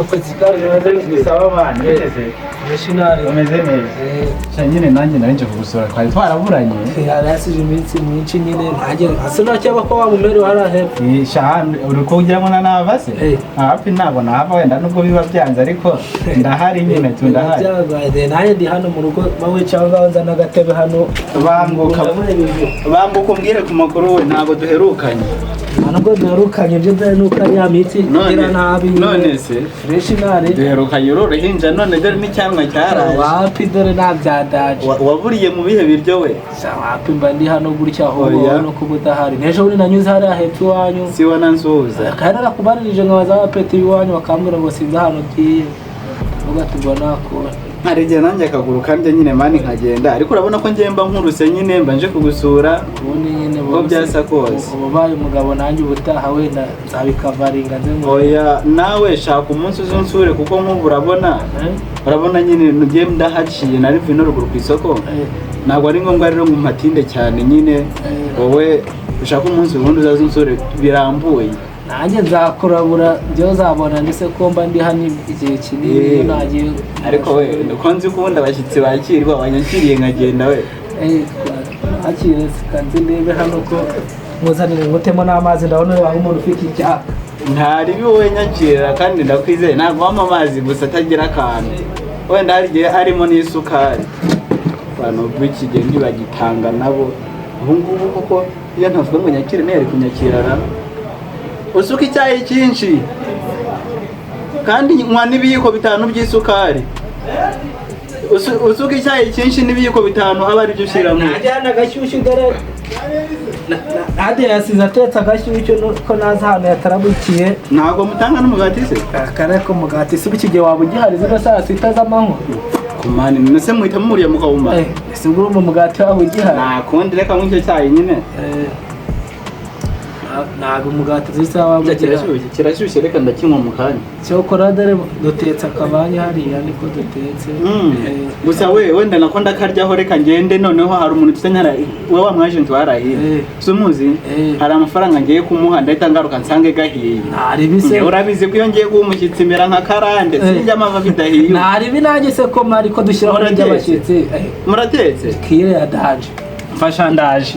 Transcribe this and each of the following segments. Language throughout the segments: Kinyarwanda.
Bisaba bana neze Missionary umeze neza cyanyine nanjye narinje kugusura twari twaraburanye yarasije iminsi myinshi nyine nanjye asana cyaba ko wamumere warahe shahane uri kugira na navase hafi ntabwo nava wenda nubwo biba byanze ariko ndahari nyine tundahari naye ndi hano mu rugo bawe cyangwa nza nagatebe hano bambuka umbwire ku makuru we ntabwo duherukanye nubwo duherukanye byo nuko ya miti ngira nabi none se Missionary duherukanye uruhinja none dore n'icyanwa cyaraje wapi dore nabyadaje waburiye mu bihe biryo we wapi mba ndi hano gutya aho no kubudahari nejo uri nanyuze hari hepfo iwanyu si wanansuhuza kandi nakubanirije nkabaza abapeti iwanyu bakambwira ngo sinza hano ugiye uvuga tubona ko ntarigera nanjye akaguru kandi nyine mani nkagenda ariko urabona ko ngemba nkuruse nyine mba nje kugusura ubundi nyine bo byasa kose ubaye umugabo nanjye ubutaha wenda nzabikavaringa nze ngo oya nawe shaka umunsi uzunsure kuko nk'ubu urabona nyine ngiye ndahaciye nari vino ruguru ku isoko ntabwo ari ngombwa rero ngo mpatinde cyane nyine wowe ushaka umunsi ubundi uzazunsure birambuye nanjye nzakurabura byo zabona ndetse ko mba ndi hano igihe kinini nagiye ariko we uko nzi ko ubundi abashyitsi bakirwa wanyakiriye nkagenda we akire kanze ndebe hano ko muzanire ngutemo n'amazi ndabona waho umuntu ufite icyaha ntari wowe nyakira kandi ndakwizeye ntabwo wampa amazi gusa atagira akantu wenda hari igihe harimo n'isukari abantu b'iki gihe ntibagitanga nabo ubu ngubu kuko iyo ntavuga ngo nyakire ntiyari kunyakirana usuka icyayi cyinshi kandi nywa n'ibiyiko 5 by'isukari usuka icyayi cyinshi n'ibiyiko 5 aba ari byo ushyiramo najyana agashyushyu dore ade yasize atetse agashyushyu ko naza hano yatarabukiye ntabwo mutanga n'umugati se kare ko umugati se bikige waba ugihari zino saa sita z'amanywa kumani nese muhita muriye mukawuma ese nguru mu mugati waba ugihari nakundi reka nk'icyo cyayi nyine ntabwo umugati zisa waba kirashyushye reka ndakinywa mu kanya cyokora dore dutetse akabanya hariya niko dutetse gusa we wenda nako ndakaryaho reka ngende noneho hari umuntu tutanyara we wa mwagent warahira sumuzi hari amafaranga ngiye kumuha ndahita ngaruka nsange gahiye naribise urabizi ko iyo ngiye gumushyitsi mbera nka karande sinjya amava bidahiye naribi nanjye se ko mari ko dushyiraho n'abashyitsi muratetse kire ya daje mfasha ndaje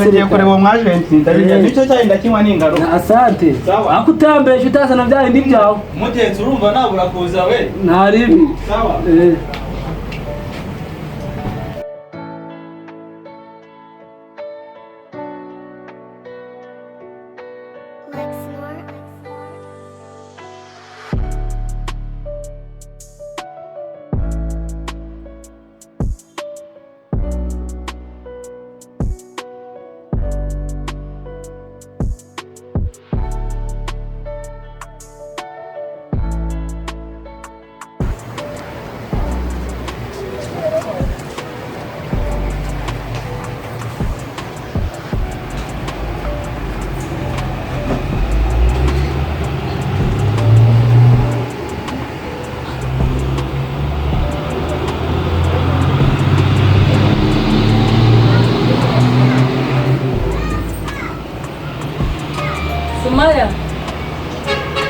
ngiye kureba uwo mwagenti ndabijya nicyo cyayi ndakinywa n'ingaruka asante akutambesha utasana bya bindi byawe mutetse urumva nabura kuza we naribi sawa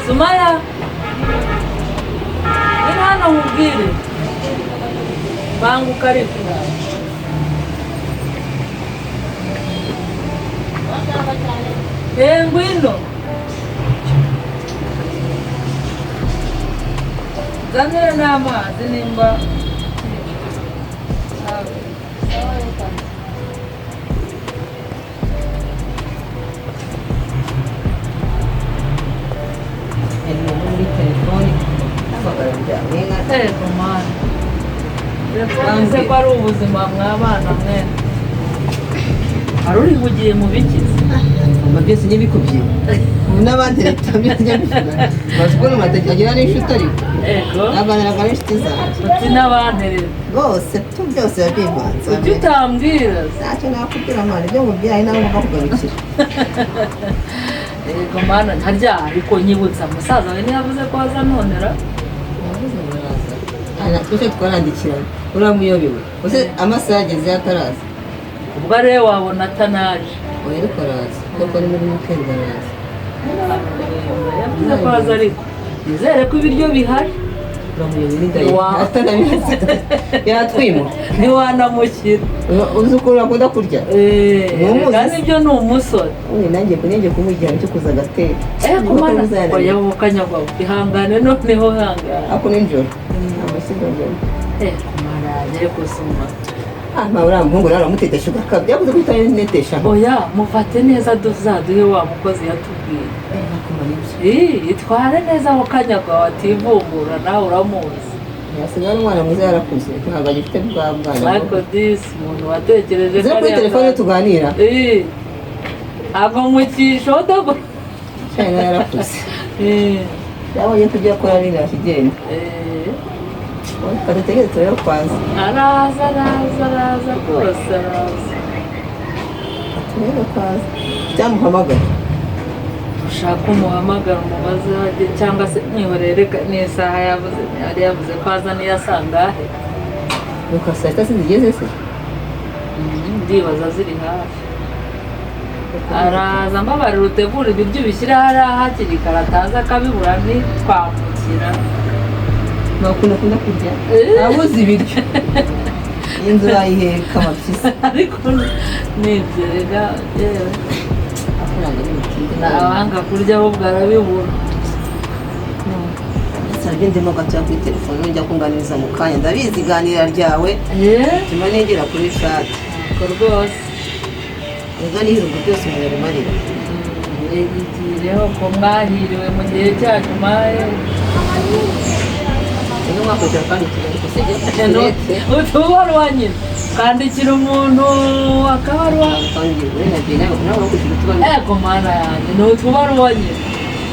Sumaya, ini hana mubwire banguka ariko ngwino zanire n'amazi nimba telefone ko ari ubuzima mw'abana mwe ari ugiye mu bikizi byose nyibikubye n'abandi leta byanyabifuna bazikora matagira n'inshuti ariko n'abana n'abana inshuti zanjye uti n'abandi bose tu byose yabivanze uti utambwira ntacyo nakubwira mwana ibyo mubyaye nawe ngomba kugarukira yego mana ntarya ariko nyibutsa musaza we ntiyavuze ko azanonera twese twarandikiranye uramuyobewe use amasaha ageze ataraza ubwo rero wabona atanaje oya ariko araza kuko ni muri weekend araza yavuze ko aza ariko nizere ko ibiryo bihari yatwimura ntiwanamushyira uzi ukuntu akunda kurya kandi ibyo ni umusore nanjye kumujyana cyo kuza agateka kumana oya mukanyagwaho ihangane noneho hangane ako nijoro amasigo njoro kumara agiye gusoma uriya muhungu nawe uramutetesha ugakabya yabuze ko utanetesha oya mufate neza duzaduhe wa mukozi yatubwiye itware neza mukanyagwaho ativumbura nawe uramuzi yasigaye ari umwana mwiza yarakuze ntabwo agifite bwa bwana ariko disi umuntu watekereje ko kuri telefone tuganira ntabwo mukishodogo cyane yarakuze yabonye ko ugiye akora nina akigenda kadutegeze turebe kwaza araza rwose araza turebe kwaza cyamuhamagara ushaka umuhamagara umubaze hajye cyangwa se mwihorere n'isaha yari yavuze ko aza niyasangahe nuko saa sita zigeze se ndibaza ziri hafi araza mbabarira utegura ibiryo ubishyire hariya hakiri kare ataza akabibura ntitwamukira ntakunda akunda kurya abuze ibiryo inzu bayiheka amapyisi ariko nibyega yewe nabanga kurya ahubwo arabibura sarabye ndimo gatoya kuri telefone njya kunganiriza mu kanya ndabizi iganira ryawe tuma negera kuri shati ko rwose ubwo n'ibirungo byose umuntu abimarira igireho ko mwahiriwe mu gihe cyacu maye niyo mwakoresha kandi tugarika utubaruwa nyine kandikira umuntu akabaruwa ego mana yanjye ni utubaruwa nyine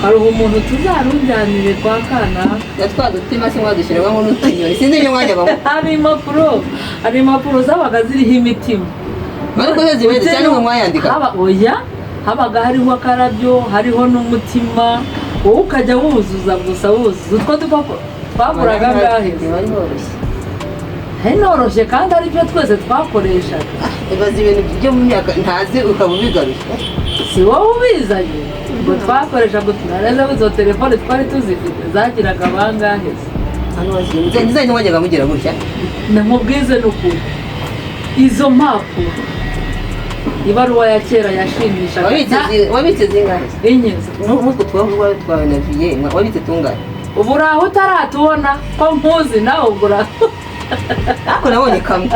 haruha umuntu tuzarunganire kwa kana twadutima se mwadushyiramo n'utunyoni sinzi ibyo mwajyagamo hari impapuro zabaga ziriho imitima ariko zo zimeze cyane ngo mwayandika oya habaga hariho akarabyo hariho n'umutima wowe ukajya wuzuza gusa wuzuza utwo dupapuro twaguraga ngahe noroshye kandi aribyo twese twakoreshaga ibaza ibintu byo mu myaka ntazi ukaba ubigaruka si wowe ubizanye ngo twakoresha gutunareza izo telefone twari tuzifite zagiraga bangahe nizanye ntiwajyaga mugira gutya namubwize n'ukuri izo mpapuro ibaruwa ya kera yashimishaga wabitse zingahe inyezi n'utwo twavuga twawe na viye wabitse tungane ubu uraho utaratubona ko mpuzi nawe ubwo uraho ariko nabonye kamwe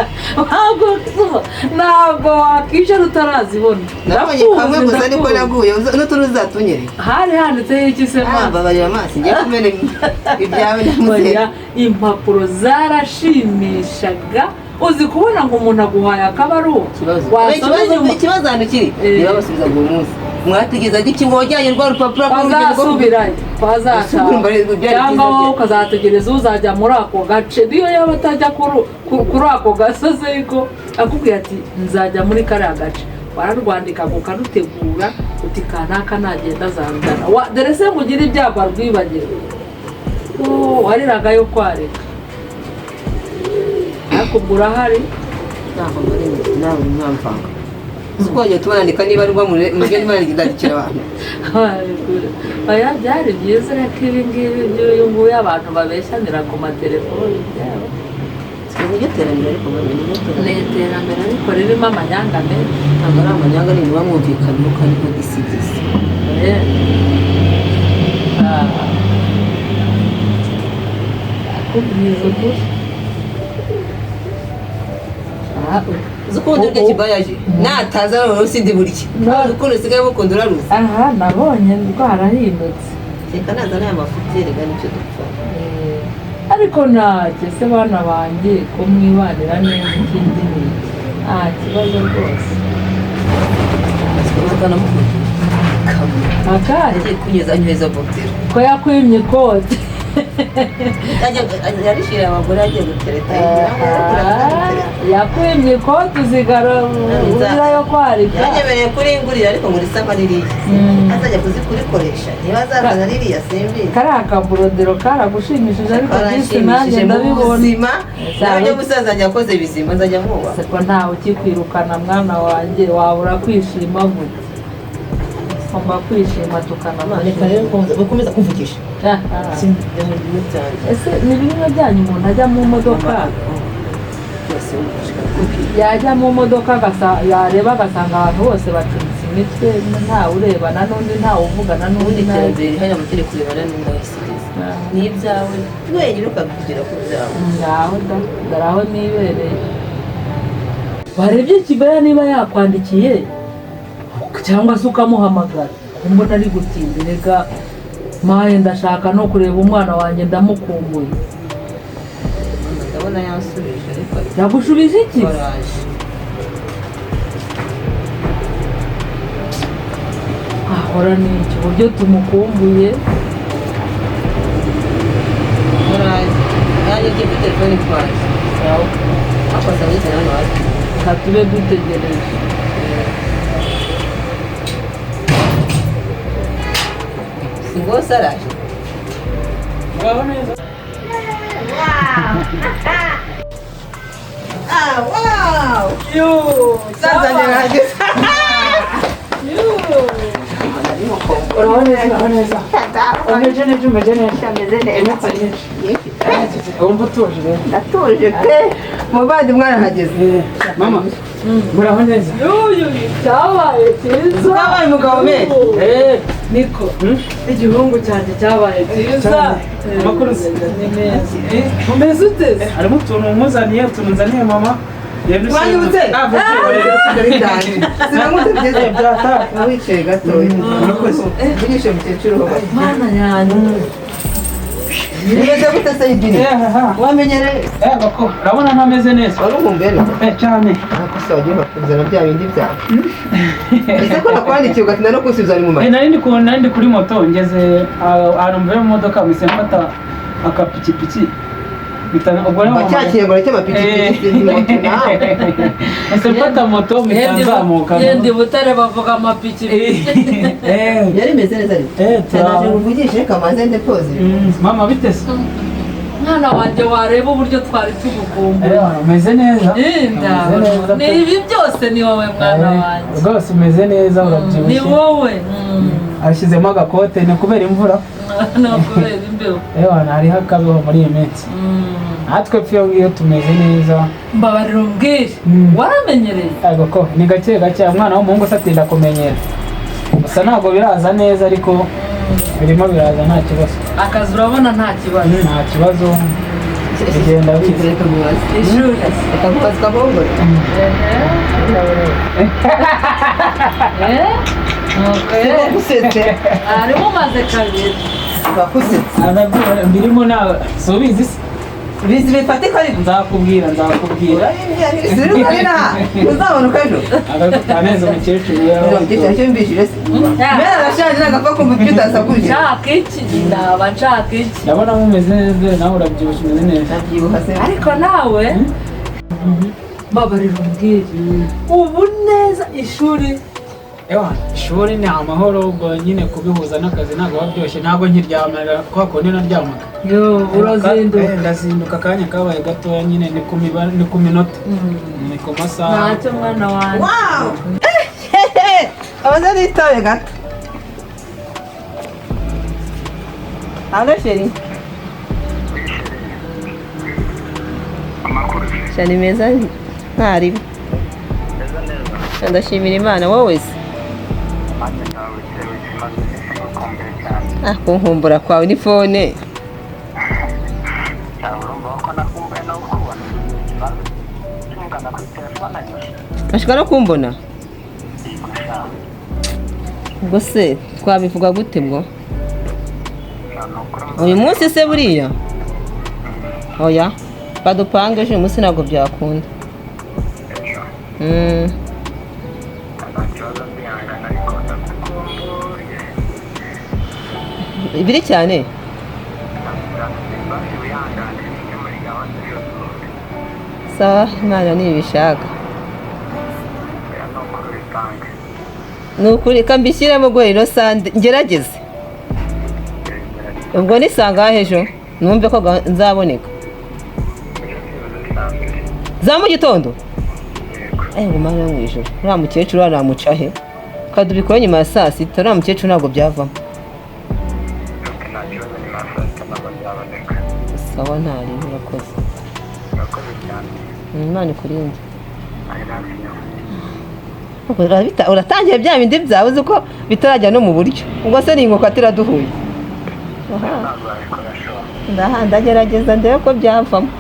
ntabwo wakishyura utarazibona nabonye kamwe gusa ariko naguye n'utundi uzatunyereye hari handitseho iki se mazi babarira amazi ngiye kumena ibyawe namuze impapuro zarashimishaga uzi kubona ngo umuntu aguhaye akabaruwa ikibazo hano kiri niba basubiza uwo munsi mwategeza iki ngo wajyanye rwa rupapuro twazasubirayo twazashaka cyangwa wowe ukazategereza uzajya muri ako gace niyo yaba atajya kuri ako gasozi ariko akubwira ati nzajya muri kariya gace wararwandika ngo ukarutegura uti kanaka nagenda azarugana dore se ngo ugire ibyago arwibagire wariraga yo kwareka ariko ubwo urahari ntabwo nawe mwamvanga twongeye tubandika niba ari mugende mwandikira abantu oya byari byiza reka ibi ngibi by'uyu nguyu abantu babeshyanira ku matelefoni byabo niryo terambere ariko ni iterambere ariko ririmo amanyanga menshi ntabwo ari amanyanga ni niba mwumvikana uko ariko gisigisi akubwiza ukuri ukuntu urya kibayaje nataza noneho sindi burya ukuntu usigaye mukunda uraruzi aha nabonye rwarahindutse reka naza n'aya mafuti reka nicyo dupfa ariko ntacyo se bana banjye ko mwibanira neza ikindi ni nta kibazo rwose akahe agiye kunyuza anyuza botero ko yakwimye ikote yarishira abagore agiye gutereta yakwimye ikote uzira yo kwarika yanyemereye kuringurira ariko ngo risa nkaririya azajya kurikoresha niba azazana ririya simbizi kariya kaburodero karagushimishije ariko byinshi nanjye ndabibona nabyo musaza ajya akoze bizima nzajya mwubaha ko ntawe ukikwirukana mwana wanjye wabura kwishima gute ngomba kwishima tukanamara. reka rero bakomeza kumvugisha Ese ni bimwe byanyu umuntu ajya mu modoka yajya mu modoka yareba agasanga abantu bose bacuritse imitwe ntawe urebana n'undi ntawe uvugana n'undi iterambere hano mutiri kurebana n'undi wasigaye ni ibyawe wenyine ukabigira ku byawe ngaho ndaraho nibereye. Warebye Kibaya niba yakwandikiye cyangwa se ukamuhamagara mbona ari gutinda rega maye ndashaka no kureba umwana wanjye ndamukumbuye. ndabona yansubije ariko Yagushubije iki? Ahora ni iki buryo tumukumbuye. yaje igiye kuri telefone twaje Sawa akosa n'iki hano hasi katube dutegereje. si rwose araje Ngaho neza. wow Yo, sazanye nahageze Uraho neza. Umeze neza. Wumva utuje rero. ndatuje pe muvandimwe arahageze Mama, muraho neza. cyabaye cyiza. Cyabaye umugabo mwe. Niko igihungu cyanjye cyabaye cyiza. Amakuru se? Ni meza. Umeze ute? Harimo utuntu muzaniye, utuntu nzaniye mama. Wanyibutse? Sinamutebye byata. wicaye gatoya Murakoze. vugishe mukecuru ho Mana yanjye. nimeze gute se idini wamenyereye Bako, urabona ntameze neza. wari umumbere Cyane. ariko se wagiye bakuzana bya bindi byawe ese ko nakwandikiye ugatinda no kunsubiza ni mu mata Nari ndi kuri moto ngeze ahantu mvuye mu modoka mpise mfata akapikipiki. cyakiye ngo areke amapikipiki ni moto nawe Ese mfata moto mitanzamuka. Yendi Butare bavuga amapikipiki. yari imeze neza ariko naje nguvugishe kamaze ndepoze Mama bitese. Mwana wanjye wareba uburyo twari tugukumbuye. Umeze neza. Ni ibi byose ni wowe mwana wanjye. Rwose umeze neza urabyibushye. Ni wowe. Ashyizemo agakote ni kubera imvura. No kubera imbeho. Hariho akabeho muri iyi minsi. Natwe pfiyo ngiyo tumeze neza. Mbabarira umbwire. Waramenyereye? Ko ni gake gake umwana w'umuhungu atinda kumenyera. Gusa ntabwo biraza neza ariko birimo biraza nta kibazo. Akazi urabona nta kibazo. Nta kibazo. Bigenda biza. Ishuri. reka kukazi kabongora gusetse Harimo umaze kabiri. bakusetse Birimo nawe subizi se. bizi bifatika ariko Nzakubwira. uzabona uko ejo Aganeza umukecuru igiciro cyo mbishire se mbere arashaje nagapfa kumva ibyo utasakuje Nshaka iki? Ndaba nshaka iki? ndabona mumeze neza nawe urabyibushye umeze neza. ndabyibuha se Ariko nawe mbabarira umbwire. Ubu neza ishuri. Ishuri ni amahoro ubwo nyine kubihuza n'akazi ntabwo byoroshye ntabwo nkiryamira kwa kundi naryamaga. Urazinduka. Ndazinduka akanya kabaye gatoya nyine ni ku minota. Ni ku masaha. Ntacyo mwana wanjye. wow abaza nitaye gato Allo chérie Shani meza ntaribi ndashimira Imana wowe se kunkumbura kwawe ni fone ashobora no kumbona ubwo se twabivuga gute bwo uyu munsi se buriya oya badupange ejo uyu munsi ntabwo byakunda biri cyane sawa Imana nibishaka ni ukuri kambishyiremo guhera sande ngerageze ubwo nisanga ejo numve ko nzaboneka za mu gitondo ngo mwana mu ijoro uriya mukecuru aramuca he kadubikora nyuma ya saa sita uriya mukecuru ntabwo byavamo sawa ntari urakoze Imana ikurinde uratangiye bya bindi byawe uzi ko bitarajya no mu buryo ubwo se ni inkoko atiraduhuye ndagerageza ndebe ko byavamo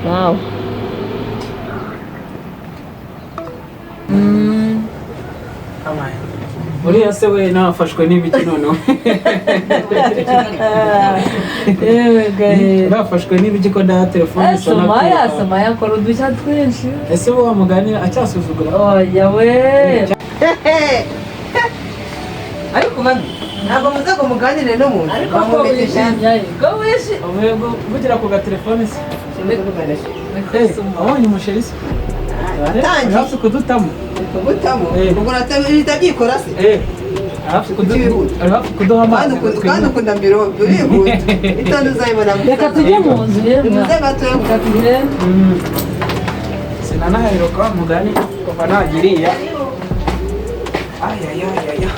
nawe uriya se we nafashwe n'ibiki noneho nafashwe n'ibiki ko nda telefone soma yakora udushya twinshi ese bo wamuganira acyasuzugura oya we ariko mami ntabwo muze ngo muganire no muntu ariko ko wishimye vugira ku gatelefone se abonye umusheri se hafi kudutamo ubwo natahita byikora se hafi kuduha amazi kandi ukunda mbiro urihuta itonde uzayibona reka tujye mu nzu muze gatoya reka tugende sinanaheruka mugani kuva nagiriya ayayayaya